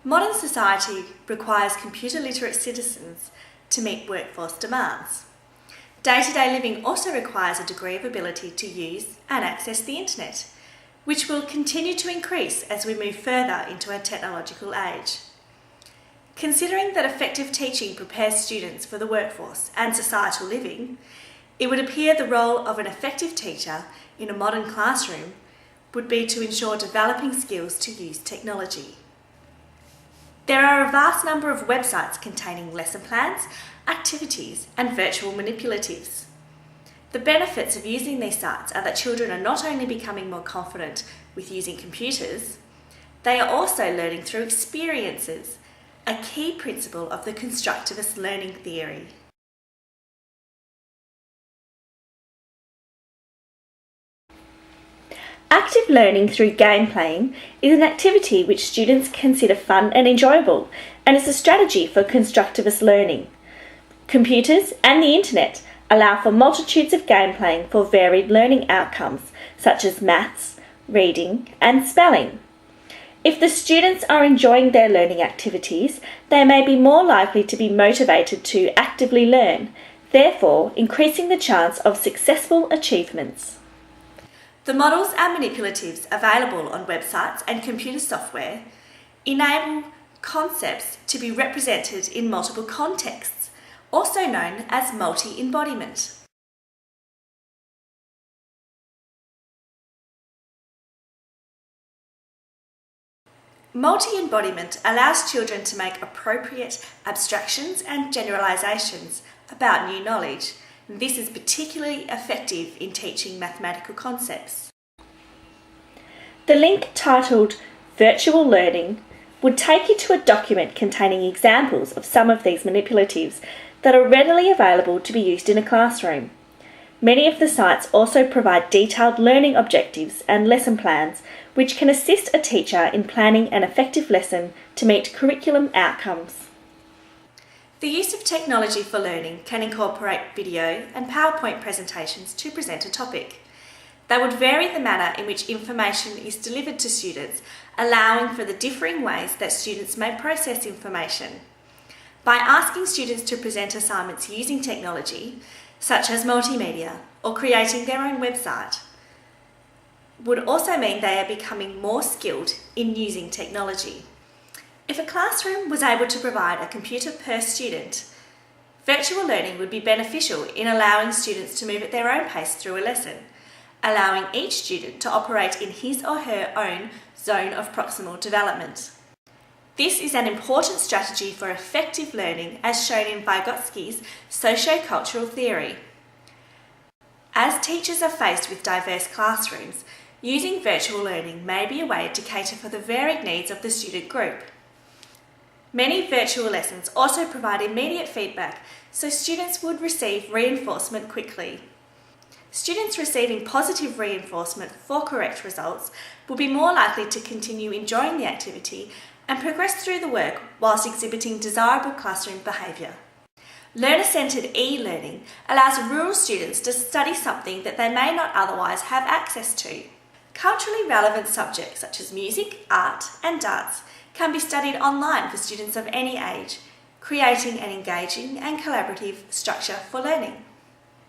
Modern society requires computer literate citizens to meet workforce demands. Day-to-day living also requires a degree of ability to use and access the internet, which will continue to increase as we move further into a technological age. Considering that effective teaching prepares students for the workforce and societal living, it would appear the role of an effective teacher in a modern classroom would be to ensure developing skills to use technology. There are a vast number of websites containing lesson plans, activities, and virtual manipulatives. The benefits of using these sites are that children are not only becoming more confident with using computers, they are also learning through experiences, a key principle of the constructivist learning theory. Active learning through game playing is an activity which students consider fun and enjoyable, and is a strategy for constructivist learning. Computers and the internet allow for multitudes of game playing for varied learning outcomes, such as maths, reading, and spelling. If the students are enjoying their learning activities, they may be more likely to be motivated to actively learn, therefore increasing the chance of successful achievements. The models and manipulatives available on websites and computer software enable concepts to be represented in multiple contexts, also known as multi-embodiment. Multi-embodiment allows children to make appropriate abstractions and generalisations about new knowledge. This is particularly effective in teaching mathematical concepts. The link titled Virtual Learning would take you to a document containing examples of some of these manipulatives that are readily available to be used in a classroom. Many of the sites also provide detailed learning objectives and lesson plans which can assist a teacher in planning an effective lesson to meet curriculum outcomes. The use of technology for learning can incorporate video and PowerPoint presentations to present a topic. They would vary the manner in which information is delivered to students, allowing for the differing ways that students may process information. By asking students to present assignments using technology, such as multimedia or creating their own website, would also mean they are becoming more skilled in using technology. If a classroom was able to provide a computer per student, virtual learning would be beneficial in allowing students to move at their own pace through a lesson, allowing each student to operate in his or her own zone of proximal development. This is an important strategy for effective learning as shown in Vygotsky's socio-cultural theory. As teachers are faced with diverse classrooms, using virtual learning may be a way to cater for the varied needs of the student group. Many virtual lessons also provide immediate feedback, so students would receive reinforcement quickly. Students receiving positive reinforcement for correct results will be more likely to continue enjoying the activity and progress through the work whilst exhibiting desirable classroom behaviour. Learner-centred e-learning allows rural students to study something that they may not otherwise have access to. Culturally relevant subjects such as music, art and dance can be studied online for students of any age, creating an engaging and collaborative structure for learning.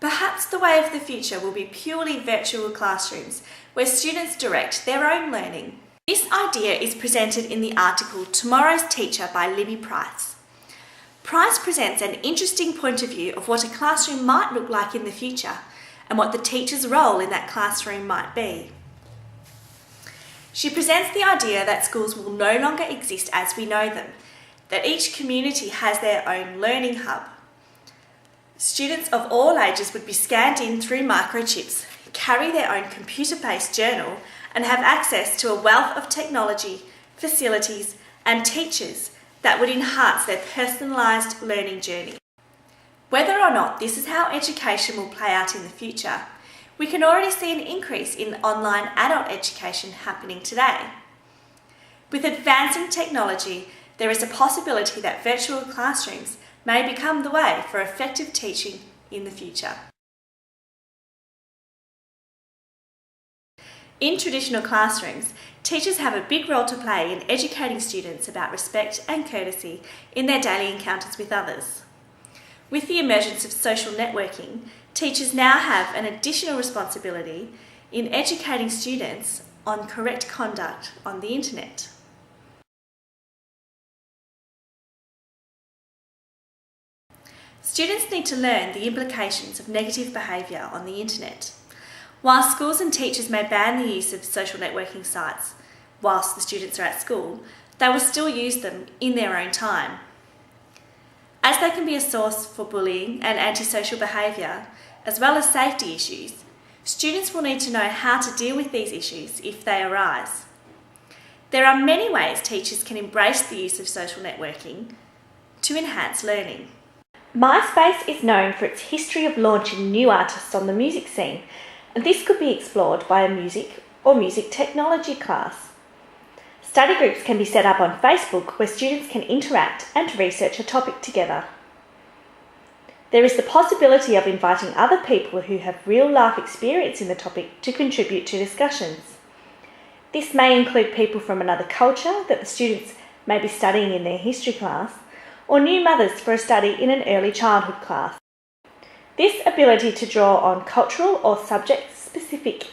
Perhaps the way of the future will be purely virtual classrooms where students direct their own learning. This idea is presented in the article Tomorrow's Teacher by Libby Price. Price presents an interesting point of view of what a classroom might look like in the future and what the teacher's role in that classroom might be. She presents the idea that schools will no longer exist as we know them, that each community has their own learning hub. Students of all ages would be scanned in through microchips, carry their own computer-based journal, and have access to a wealth of technology, facilities, and teachers that would enhance their personalised learning journey. Whether or not this is how education will play out in the future, we can already see an increase in online adult education happening today. With advancing technology, there is a possibility that virtual classrooms may become the way for effective teaching in the future. In traditional classrooms, teachers have a big role to play in educating students about respect and courtesy in their daily encounters with others. With the emergence of social networking, teachers now have an additional responsibility in educating students on correct conduct on the internet. Students need to learn the implications of negative behaviour on the internet. While schools and teachers may ban the use of social networking sites whilst the students are at school, they will still use them in their own time. As they can be a source for bullying and antisocial behaviour, as well as safety issues, students will need to know how to deal with these issues if they arise. There are many ways teachers can embrace the use of social networking to enhance learning. MySpace is known for its history of launching new artists on the music scene, and this could be explored by a music or music technology class. Study groups can be set up on Facebook where students can interact and research a topic together. There is the possibility of inviting other people who have real-life experience in the topic to contribute to discussions. This may include people from another culture that the students may be studying in their history class, or new mothers for a study in an early childhood class. This ability to draw on cultural or subject-specific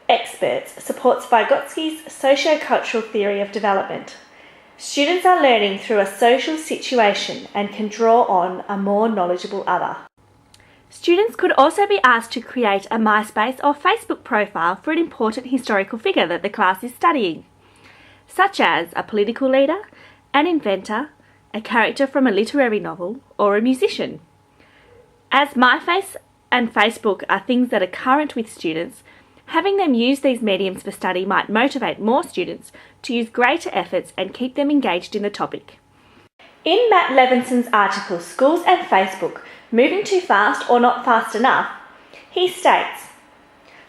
experts supports Vygotsky's socio-cultural theory of development. Students are learning through a social situation and can draw on a more knowledgeable other. Students could also be asked to create a MySpace or Facebook profile for an important historical figure that the class is studying, such as a political leader, an inventor, a character from a literary novel, or a musician. As MySpace and Facebook are things that are current with students, having them use these mediums for study might motivate more students to use greater efforts and keep them engaged in the topic. In Matt Levinson's article, Schools and Facebook, Moving Too Fast or Not Fast Enough, he states,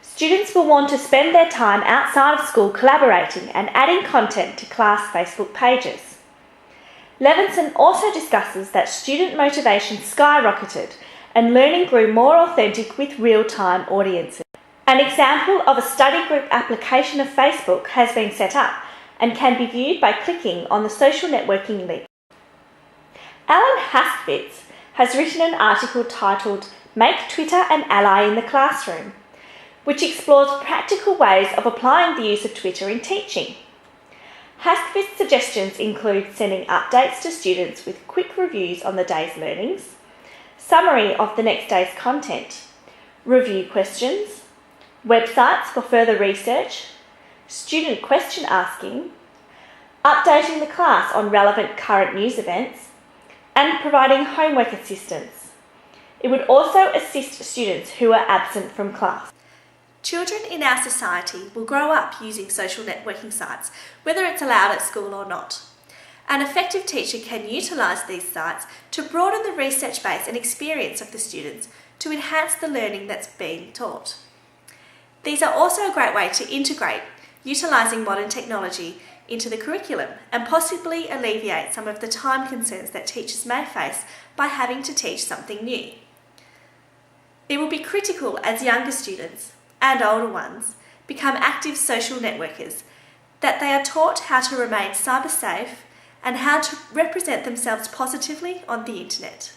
students will want to spend their time outside of school collaborating and adding content to class Facebook pages. Levinson also discusses that student motivation skyrocketed and learning grew more authentic with real-time audiences. An example of a study group application of Facebook has been set up and can be viewed by clicking on the social networking link. Alan Haskvitz has written an article titled Make Twitter an Ally in the Classroom, which explores practical ways of applying the use of Twitter in teaching. Haskvitz's suggestions include sending updates to students with quick reviews on the day's learnings, summary of the next day's content, review questions, websites for further research, student question asking, updating the class on relevant current news events, and providing homework assistance. It would also assist students who are absent from class. Children in our society will grow up using social networking sites, whether it's allowed at school or not. An effective teacher can utilise these sites to broaden the research base and experience of the students to enhance the learning that's being taught. These are also a great way to integrate utilising modern technology into the curriculum and possibly alleviate some of the time concerns that teachers may face by having to teach something new. It will be critical as younger students and older ones become active social networkers that they are taught how to remain cyber safe and how to represent themselves positively on the internet.